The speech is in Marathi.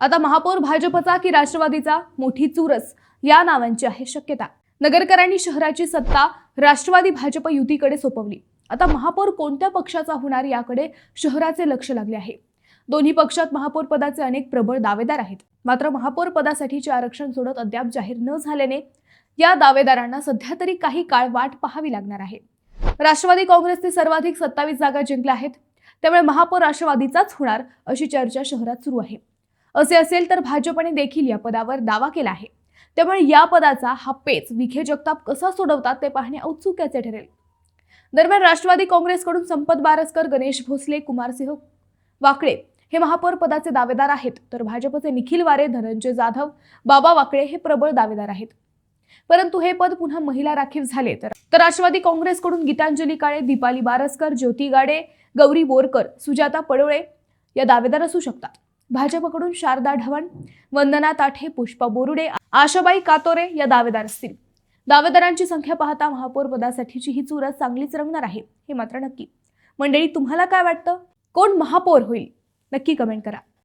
आता महापौर भाजपचा की राष्ट्रवादीचा, मोठी चुरस या नावांची आहे शक्यता। नगरकरांनी शहराची सत्ता राष्ट्रवादी भाजप युतीकडे सोपवली। आता महापौर कोणत्या पक्षाचा होणार याकडे शहराचे लक्ष लागले आहे। दोन्ही पक्षात महापौर पदाचे अनेक प्रबळ दावेदार आहेत। मात्र महापौर पदासाठीचे आरक्षण सोडत अद्याप जाहीर न झाल्याने या दावेदारांना सध्या तरी काही काळ वाट पाहावी लागणार आहे। राष्ट्रवादी काँग्रेसने सर्वाधिक 27 जागा जिंकल्या आहेत, त्यामुळे महापौर राष्ट्रवादीचाच होणार अशी चर्चा शहरात सुरू आहे। असे असेल तर भाजपने देखील या पदावर दावा केला आहे, त्यामुळे या पदाचा हा पेच विखे जगताप कसा सोडवतात ते पाहणे औत्सुक्याचे ठरेल। दरम्यान राष्ट्रवादी काँग्रेसकडून संपत बारसकर, गणेश भोसले, कुमारसिंह वाकळे हे महापौर पदाचे दावेदार आहेत, तर भाजपचे निखिल वारे, धनंजय जाधव, बाबा वाकळे हे प्रबळ दावेदार आहेत। परंतु हे पद पुन्हा महिला राखीव झाले तर राष्ट्रवादी काँग्रेसकडून गीतांजली काळे, दीपाली बारसकर, ज्योती गाडे, गौरी बोरकर, सुजाता पडोळे या दावेदार असू शकतात। भाजपकडून शारदा ढवण, वंदना ताठे, पुष्पा बोरुडे, आशाबाई कातोरे या दावेदार असतील। दावेदारांची संख्या पाहता महापौर पदासाठीची ही चुरस चांगलीच रंगणार आहे, हे मात्र नक्की। मंडळी, तुम्हाला काय वाटतं? कोण महापौर होईल? नक्की कमेंट करा।